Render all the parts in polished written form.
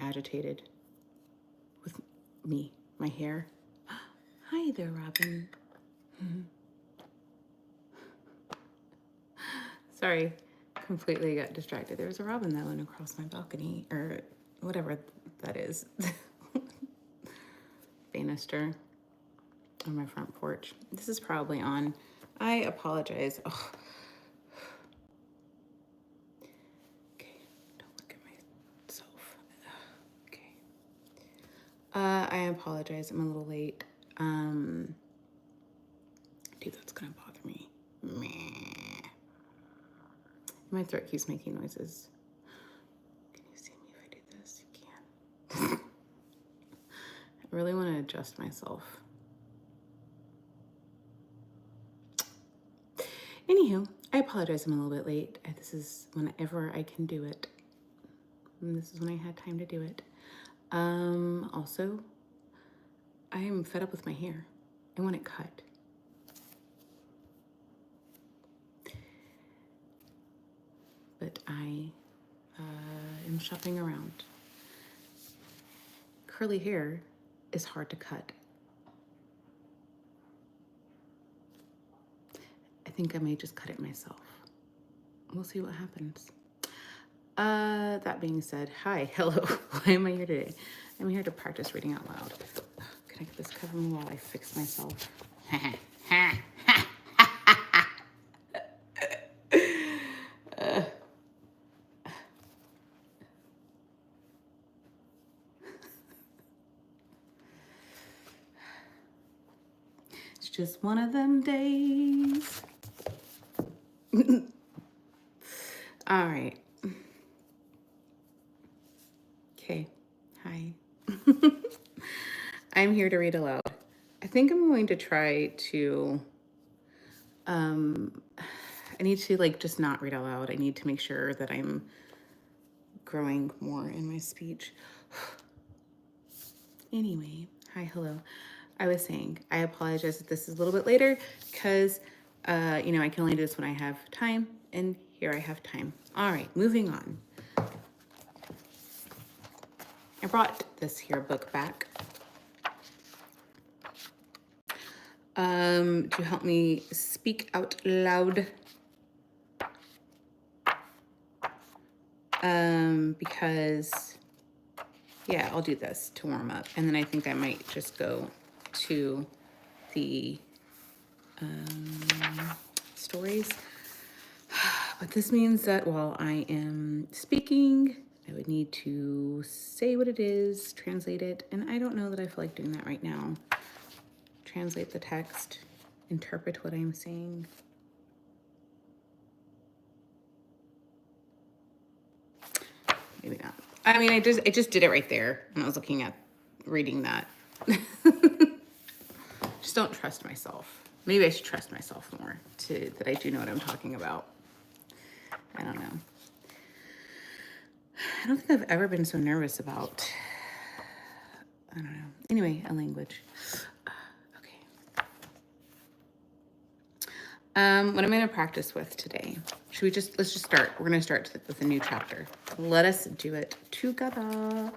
agitated with my hair. Hi there, Robin. Sorry, completely got distracted. There was a robin that went across my balcony, or whatever that is. Banister on my front porch. This is probably on. I apologize. Oh. Okay, don't look at myself. Okay. I apologize. I'm a little late. Dude, that's gonna bother me. Meh. My throat keeps making noises. Can you see me if I do this? You can. I really want to adjust myself. Anywho, I apologize I'm a little bit late. This is whenever I can do it. And this is when I had time to do it. Also, I am fed up with my hair. I want it cut. But I am shopping around. Curly hair is hard to cut. I think I may just cut it myself. We'll see what happens. That being said, hi, hello. Why am I here today? I'm here to practice reading out loud. Can I get this cover me while I fix myself? It's just one of them days. All right. Okay. Hi. I'm here to read aloud. I think I'm going to try to, I need to just not read out loud. I need to make sure that I'm growing more in my speech. Anyway, hi, hello. I was saying, I apologize if this is a little bit later because, I can only do this when I have time, and here I have time. All right, moving on. I brought this here book back to help me speak out loud. Because, yeah, I'll do this to warm up. And then I think I might just go to the stories. But this means that while I am speaking, I would need to say what it is, translate it, and I don't know that I feel like doing that right now. Translate the text, interpret what I'm saying. Maybe not. I mean, I just did it right there when I was looking at reading that. Just don't trust myself. Maybe I should trust myself more that I do know what I'm talking about. I don't know. I don't think I've ever been so nervous about, I don't know. Anyway, a language. Okay. What I'm going to practice with today. Let's just start. We're going to start with a new chapter. Let us do it together.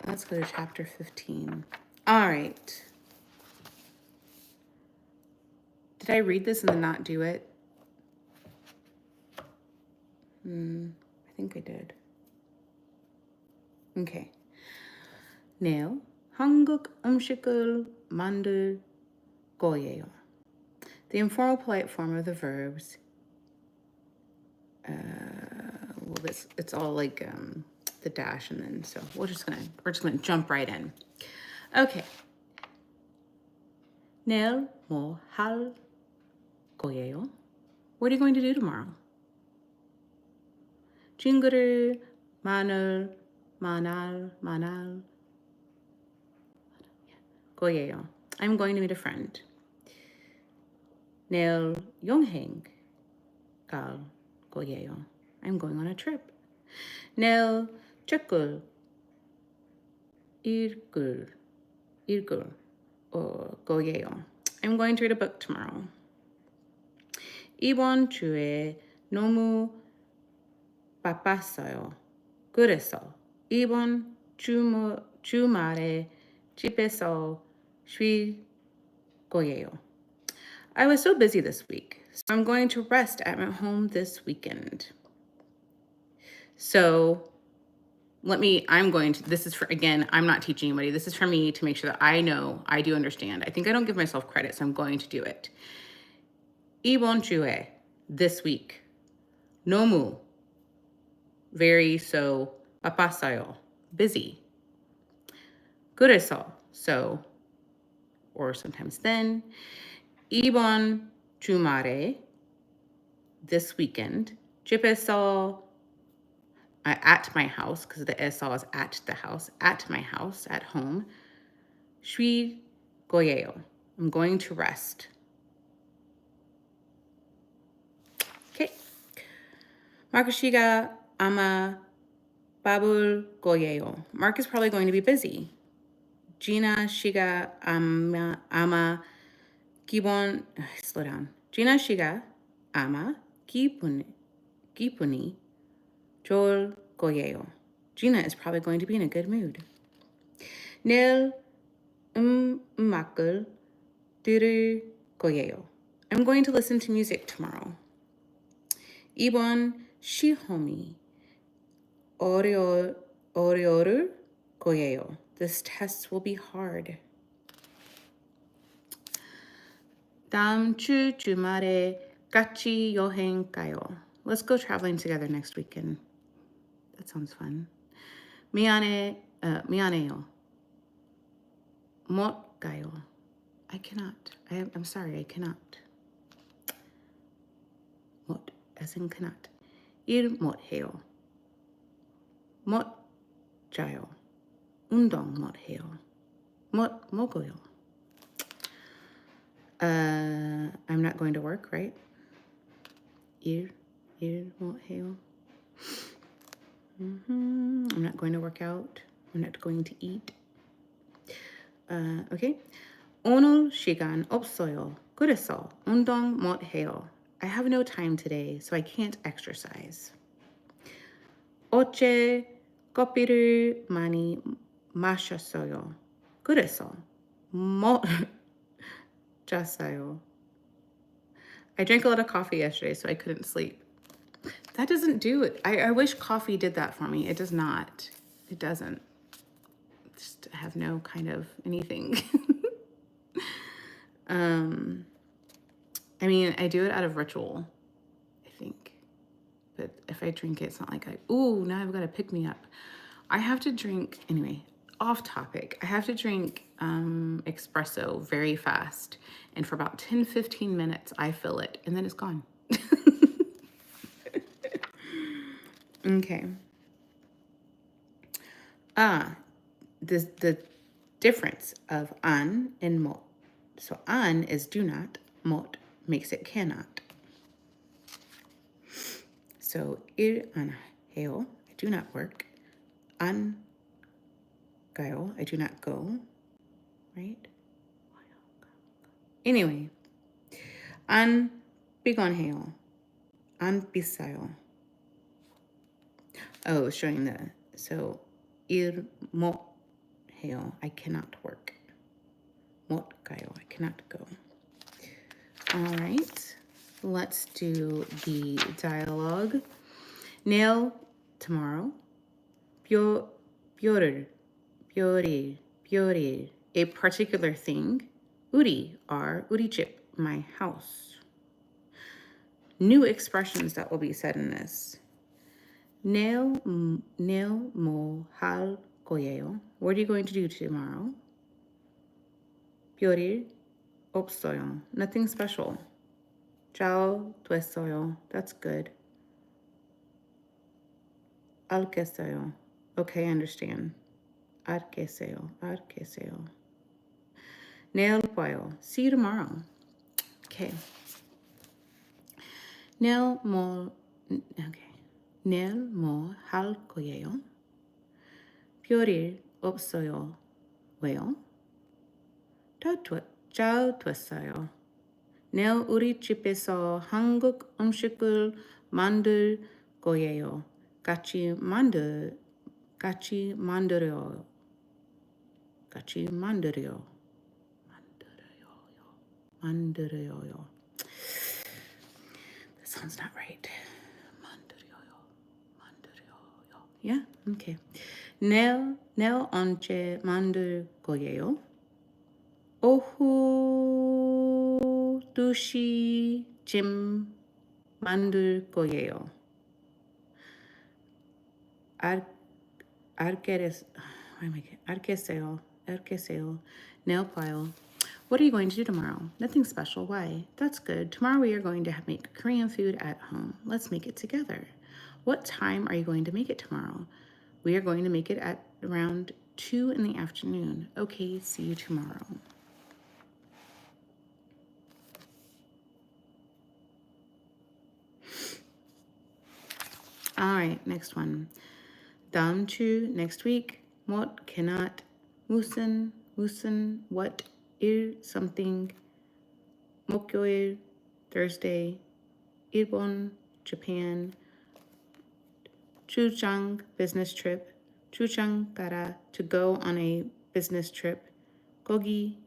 Let's go to chapter 15. All right. Did I read this and then not do it? I think I did. Okay. 내일 한국 음식을 만들 거예요. The informal polite form of the verbs. It's all the dash, and then so we're just gonna jump right in. Okay. 내일 뭐 할 거예요? What are you going to do tomorrow? 친구를 만날 거예요. I'm going to meet a friend. 내일 여행 갈 거예요. I'm going on a trip. 내일 책을 읽을 거예요. I'm going to read a book tomorrow. 이번 주에 너무 바빴어요. 그래서 이번 주말에 집에서 쉴 거예요. I was so busy this week, so I'm going to rest at my home this weekend. So this is for, again, I'm not teaching anybody. This is for me to make sure that I know I do understand. I think I don't give myself credit, so I'm going to do it. 이번 주에, this week. 너무, very, so, 바빴어요, busy. 그래서, so, or sometimes then. 이번 주말에, this weekend. 집에서, at my house, because the 에서 is at the house, at my house, at home. 쉴 거예요. I'm going to rest. Okay. Mark 씨가 아마 바쁠 거예요. Mark is probably going to be busy. Gina 씨가 아마 slow down. Gina 씨가 아마 기분이 좋을 거예요. Gina is probably going to be in a good mood. 내일 음악을 들을 거예요. I'm going to listen to music tomorrow. 이번 시험이 어려울 거예요. This test will be hard. 다음 주 주말에 같이 여행 가요. Let's go traveling together next weekend. That sounds fun. 미안해요. 못 가요. I cannot. I'm sorry, I cannot. 못, as in cannot. 일 못해요. 못 자요. 운동 못해요. 못 먹어요. I'm not going to work, right? 일 못해요. I'm not going to work out. I'm not going to eat. Okay. 오늘 시간 없어요. 그래서 운동 못해요. I have no time today, so I can't exercise. 어제 커피를 많이 마셨어요. 그래서 못 잤어요. I drank a lot of coffee yesterday, so I couldn't sleep. That doesn't do it. I wish coffee did that for me. It does not. It doesn't. Just have no kind of anything. I mean, I do it out of ritual, I think. But if I drink it, it's not like now I've got to pick me up. I have to drink, anyway, off topic. I have to drink espresso very fast. And for about 10-15 minutes, I fill it. And then it's gone. Okay. The difference of an and mot. So an is do not, mot makes it cannot. So ir an heo, I do not work. An gayo, I do not go. Right? Anyway. An bigon heo. An bisayo. Oh, showing so ir mot heo, I cannot work. Mot gayo, I cannot go. All right, let's do the dialogue. Neil, tomorrow. Byorir, a particular thing. Uri, Uri chip, my house. New expressions that will be said in this. Neil mo hal koyeo. What are you going to do tomorrow? 별일 없어요. Nothing special. 잘 됐어요. That's good. 알겠어요. Okay, I understand. 알겠어요. 내일 봐요. See you tomorrow. Okay. 내일 뭐 할 거예요? 별일 없어요. 왜요? 잘 됐어요. 내일 우리 집에서 한국 음식을 만들 거예요. 같이 만들 같이 만들어요. 같이 만들어요. 만들어요. That sounds not right. 만들어요. 만들어요. Yeah? Okay. 내일 언제 만들 거예요? 오후 2시쯤 만들 거예요. 알겠어요. Nail file. What are you going to do tomorrow? Nothing special. Why? That's good. Tomorrow we are going to make Korean food at home. Let's make it together. What time are you going to make it tomorrow? We are going to make it at around 2 in the afternoon. Okay, see you tomorrow. All right, next one. 다음 주, next week. What cannot. 무슨, what, something. 목요일, Thursday. 일본, Japan. 출장, business trip. 출장 가다, to go on a business trip. 거기,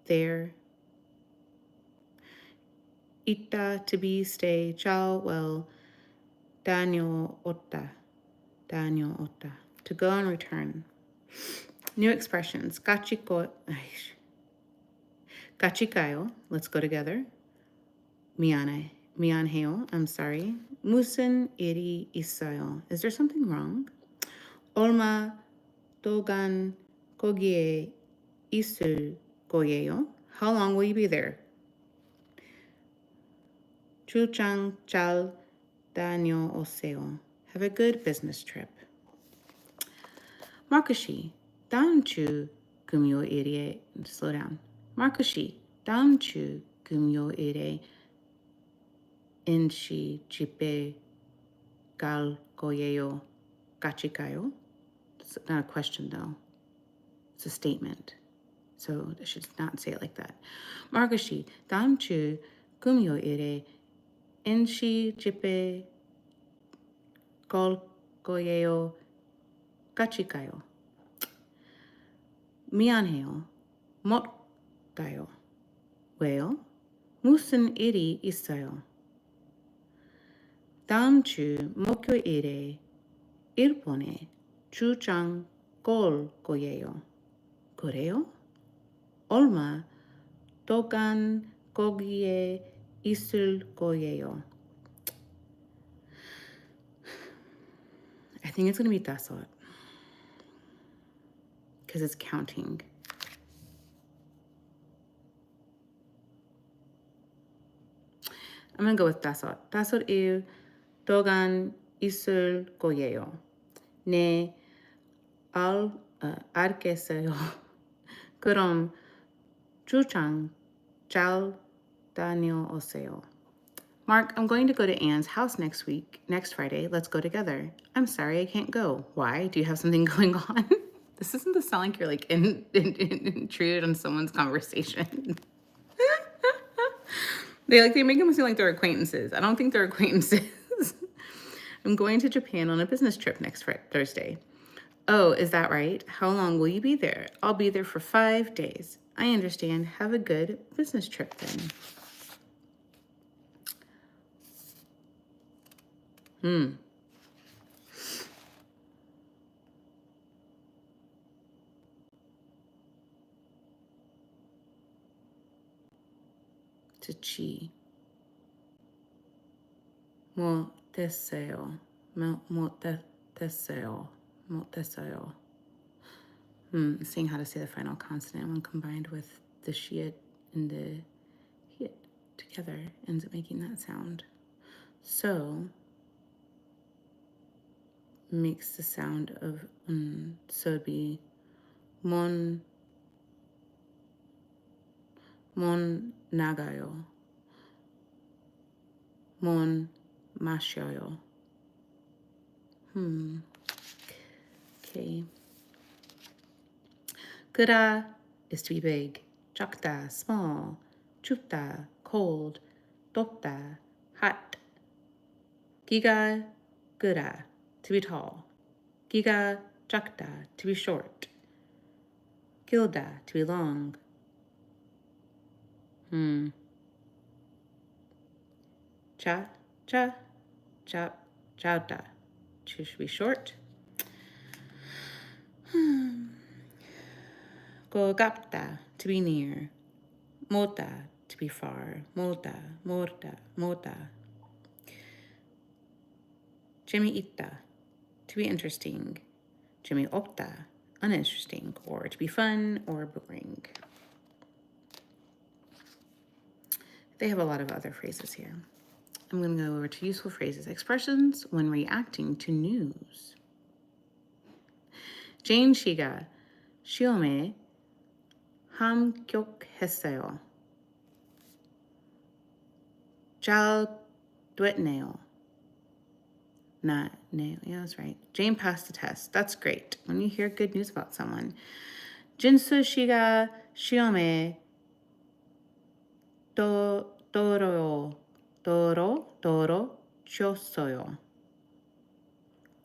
there. 있다, to be, stay. 잘, well. 다녀왔다. To go and return. New expressions. 같이 가요. Let's go together. 미안해요. I'm sorry. 무슨 일이 있어요? Is there something wrong? 얼마 동안 거기에 있을 거예요? How long will you be there? 출장 잘 다녀오세요. Have a good business trip. 마크씨, 다음 주 금요일에 slow down. 마크씨, 다음 주 금요일에 인시 집에 갈 거예요. 같이 가요? It's not a question though. It's a statement. So I should not say it like that. 마크씨, 다음 주 금요일에 인시 집에 갈 거예요. 같이 가요. 미안해요. 못 가요. 왜요? 무슨 일이 있어요? 다음 주 목요일에 일본에 출장 갈 거예요. 그래요? 얼마 동안 거기에 있을 거예요. I think it's going to be 다섯. Because it's counting. I'm going to go with 다섯. 다섯 일 동안 있을 거예요. 네, 알겠어요. 그럼 출장 잘 다녀오세요. Mark, I'm going to go to Anne's house next Friday. Let's go together. I'm sorry, I can't go. Why? Do you have something going on? This doesn't sound like you're like intruded on someone's conversation. They make them seem like they're acquaintances. I don't think they're acquaintances. I'm going to Japan on a business trip next Thursday. Oh, is that right? How long will you be there? I'll be there for 5 days. I understand. Have a good business trip then. To 못했어요. 못했어요. Seeing how to say the final consonant when combined with the shiat and the hiat together ends up making that sound. So makes the sound of so it'd be mon 나가요. mon 마셔요. Okay. 크다 is to be big. 작다, small. 춥다, cold. 덥다, hot. 기가 끄다. to be tall. 기가 작다, to be short. 길다, to be long. Chauda, to be short. Gogapta, to be near. Mota, to be far. Mota. Jemiita, to be interesting. Jemiopta, uninteresting, or to be fun or boring. They have a lot of other phrases here. I'm going to go over to useful phrases. Expressions when reacting to news. Jane 씨가 시험에 합격했어요. 잘 됐네요. Yeah, that's right. Jane passed the test. That's great. When you hear good news about someone. 진수 씨가 시험에 떨어졌어요.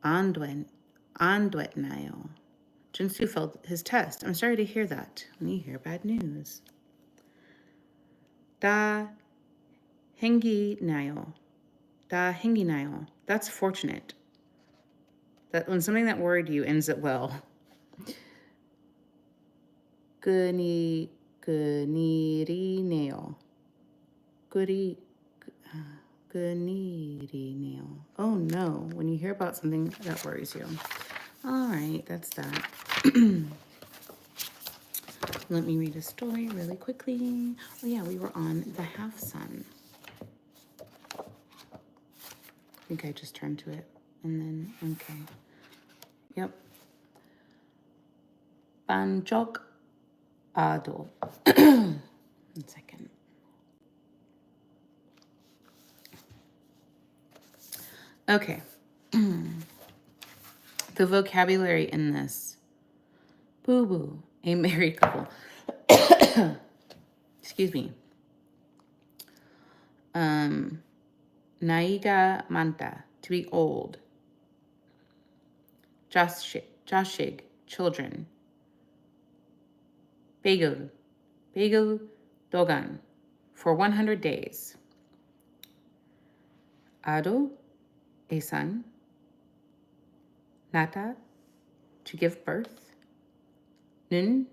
안 됐나요? Jinsu failed his test. I'm sorry to hear that when you hear bad news. 다 행기나요. That's fortunate. That when something that worried you ends it well. 그일이네요. 그일이네요. Oh no, when you hear about something that worries you. All right, that's that. Let me read a story really quickly. Oh yeah, we were on The Half Sun. I think I just turned to it and then, okay. Yep. 반쪽 아도. One second. Okay. The vocabulary in this. Boo-boo, a married couple. Excuse me. 나이가 많다, to be old. 자식, children. Bagel dogan, for 100 days. Ado, a son. Nata, to give birth. Nun,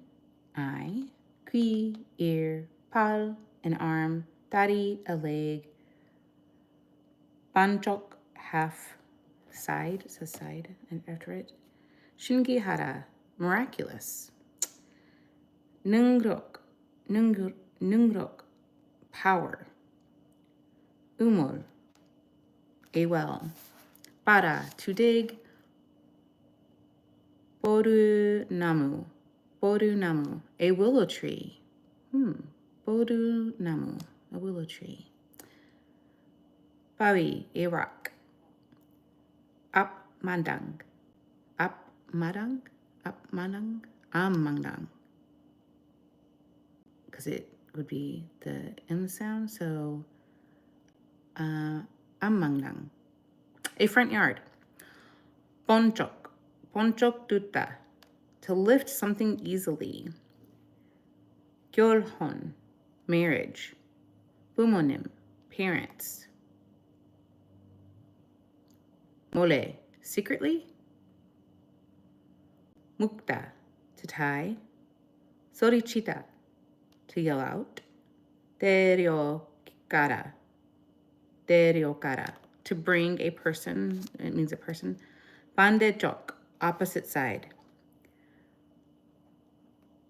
eye. Qui, ear. Pal, an arm. Tari, a leg. Banchok, half. Side, it says side and after it. Shingihara, miraculous. Nungrok, power. Umul, a well. Para, to dig. Boru namu, a willow tree. Boru namu, a willow tree. Bawi, a rock. Amandang, because it would be the M sound, so amandang, a front yard. Ponchok duta, to lift something easily. Gyolhon, marriage. Bumonim, parents. Mole, secretly. Mukta, to tie. Sorichita, to yell out. Teriokara, to bring a person, it means a person. Bandejok, opposite side.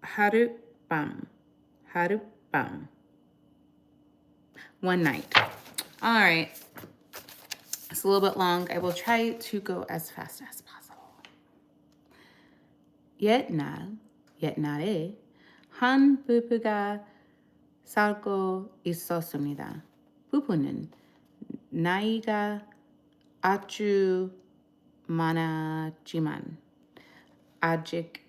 Harupam, one night. All right. It's a little bit long. I will try to go as fast as possible. 옛날에 한 부부가 살고 있었습니다. 부부는 나이가 아주 많았지만 아직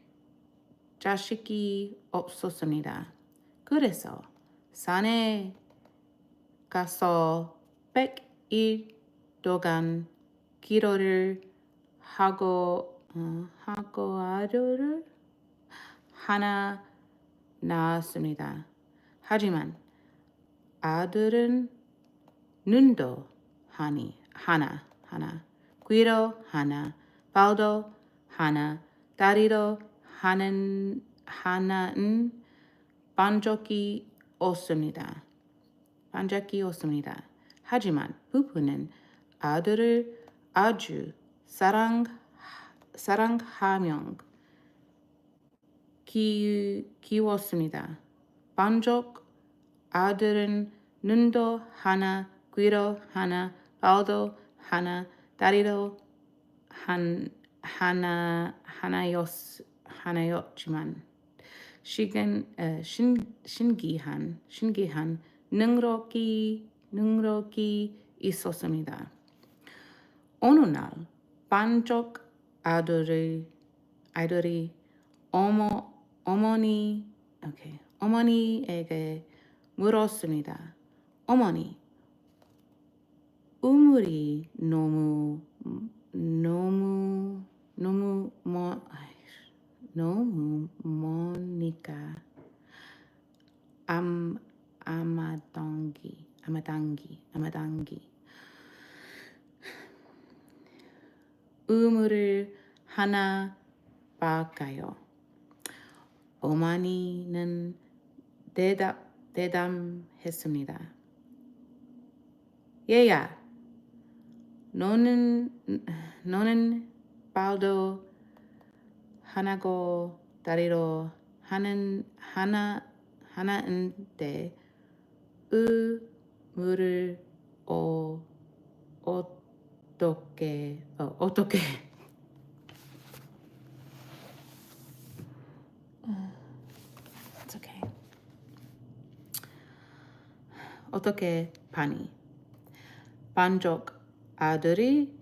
자식이 없었습니다. 그래서 산에 가서 100일 동안 기도를 하고 아들을 하나 낳았습니다. 하지만 아들은 눈도 하나, 귀도 하나, 발도 하나, 다리도 하나는 반짝이 없습니다. 하지만 부부는 아들을 아주 사랑하며 키웠습니다. 반쪽 아들은 눈도 하나, 귀도 하나, 발도 하나, 다리도 하나였지만 신기한 능력이 있었습니다. 어느 날 반쪽 아들이 어머니에게 물었습니다. 어머니, 우물이 너무 머니까 아마당기 우물을 하나 박아요. 어머니는 대담했습니다. 얘야, 너는 발도 하나고 다리도 하나인데 우물을 어떻게 It's okay. 어떻게 파니? 반쪽 아들이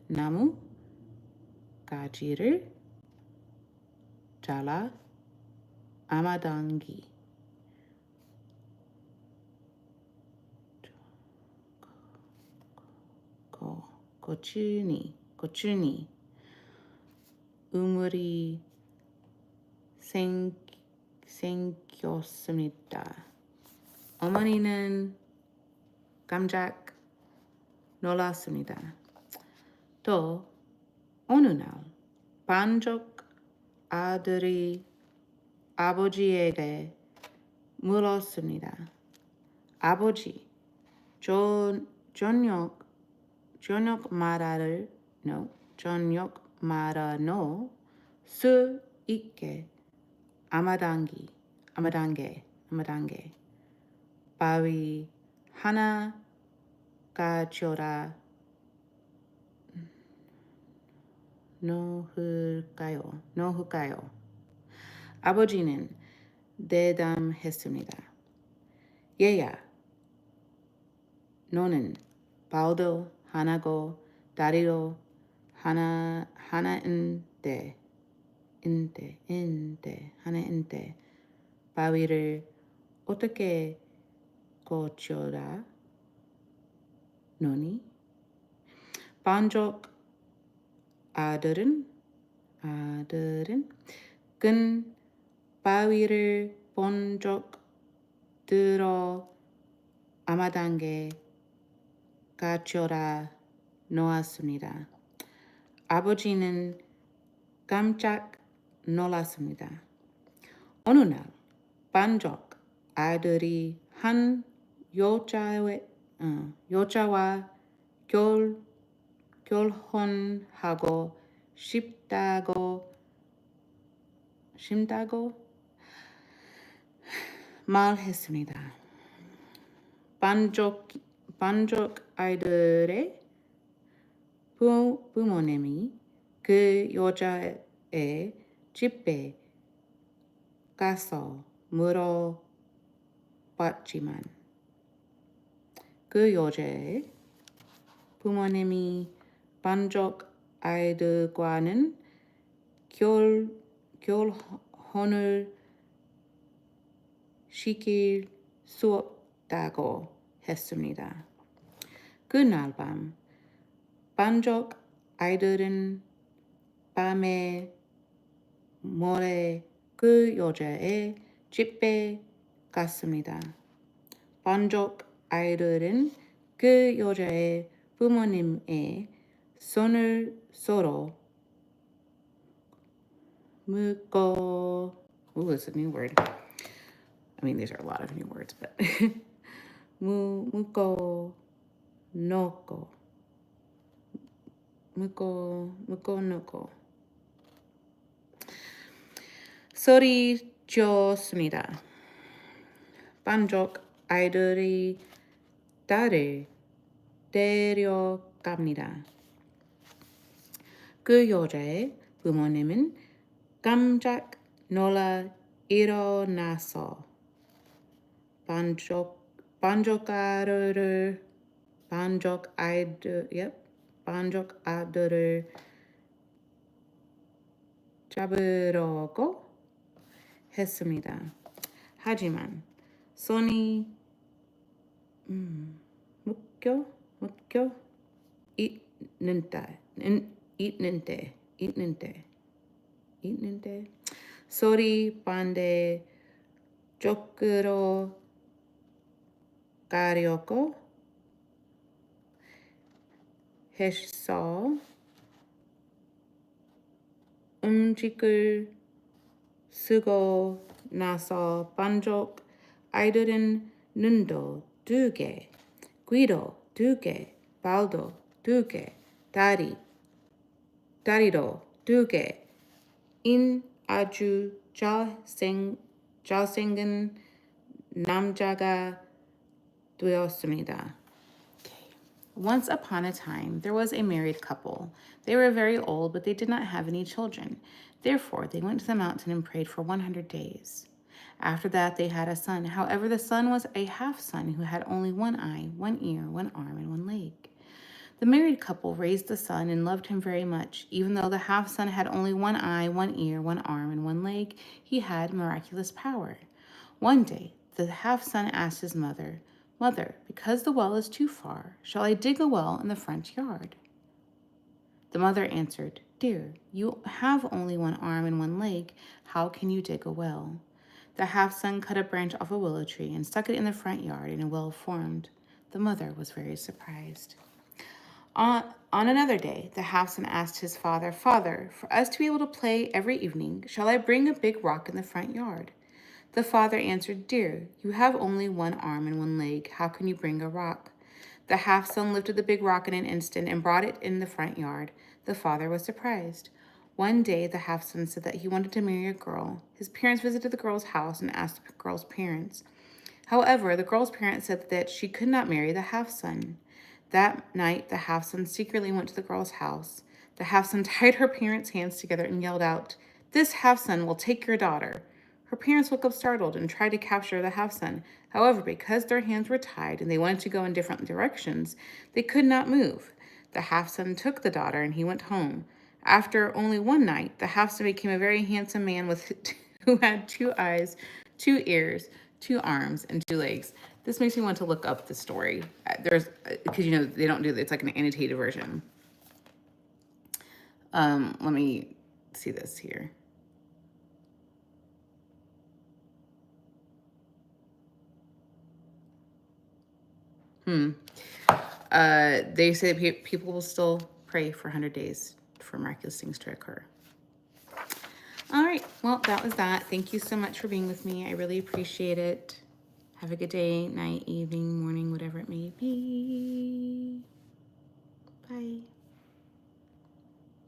나무 가지를 잘라 아마당기 고추니 우물이 생겼습니다. 어머니는 깜짝 놀랐습니다. 또 어느 날 반쪽 아들이 아버지에게 물었습니다. 아버지, 저녁 말할 수 있게 아마당게 바위 하나 가져라 놓을까요? 아버지는 대담했습니다. 얘야, 너는 발도 하나고 다리도 하나인데 바위를 어떻게 고쳐라 노니? 반쪽 아들은 큰 바위를 번쩍 들어 아마당에 가져라 놓았습니다. 아버지는 깜짝 놀랐습니다. 어느 날 반쪽 아들이 한 여자와 결혼하고 싶다고 말했습니다. 반쪽 아이들의 부모님이 그 여자의 집에 가서 물어봤지만 그 여자의 부모님이 반쪽 아이들과는 결혼을 시킬 수 없다고 했습니다. 그날 밤 반쪽 아이들은 밤에 몰래 그 여자의 집에 갔습니다. 반쪽 아이들은 그 여자의 부모님의 손을 서로 묶어. Ooh, it's a new word. I mean, these are a lot of new words, but 묶어 놓고 묶어 놓고 소리쳤습니다. 반쪽 아이들이 딸을 데려갑니다. 그 여자의 부모님은 깜짝 놀라 일어나서 반쪽 아들을 잡으려고 했습니다. 하지만 손이 묶여 있는데 소리 반대 쪽으로 가려고 해서 음식을 쓰고 나서 반쪽 아이들은 눈도 2개, 귀도 2개, 발도 2개, 다리도 2개, 인 아주 잘생긴 남자가 되었습니다. Once upon a time, there was a married couple. They were very old, but they did not have any children. Therefore, they went to the mountain and prayed for 100 days. After that, they had a son. However, the son was a half-son who had only one eye, one ear, one arm, and one leg. The married couple raised the son and loved him very much. Even though the half-son had only one eye, one ear, one arm, and one leg, he had miraculous power. One day, the half-son asked his mother, "Mother, because the well is too far, shall I dig a well in the front yard?" The mother answered, "Dear, you have only one arm and one leg. How can you dig a well?" The half-son cut a branch off a willow tree and stuck it in the front yard, and a well formed. The mother was very surprised. On another day, the half-son asked his father, "Father, for us to be able to play every evening, shall I bring a big rock in the front yard?" The father answered, "Dear, you have only one arm and one leg. How can you bring a rock?" The half-son lifted the big rock in an instant and brought it in the front yard. The father was surprised. One day, the half-son said that he wanted to marry a girl. His parents visited the girl's house and asked the girl's parents. However, the girl's parents said that she could not marry the half-son. That night, the half-son secretly went to the girl's house. The half-son tied her parents' hands together and yelled out, "This half-son will take your daughter." Her parents woke up startled and tried to capture the half-son. However, because their hands were tied and they wanted to go in different directions, they could not move. The half-son took the daughter and he went home. After only one night, the half-son became a very handsome man who had 2 eyes, 2 ears, 2 arms, and 2 legs. This makes me want to look up the story. Because they don't do it's like an annotated version. Let me see this here. They say that people will still pray for 100 days for miraculous things to occur. All right, well, that was that. Thank you so much for being with me. I really appreciate it. Have a good day, night, evening, morning, whatever it may be. Bye.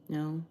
No.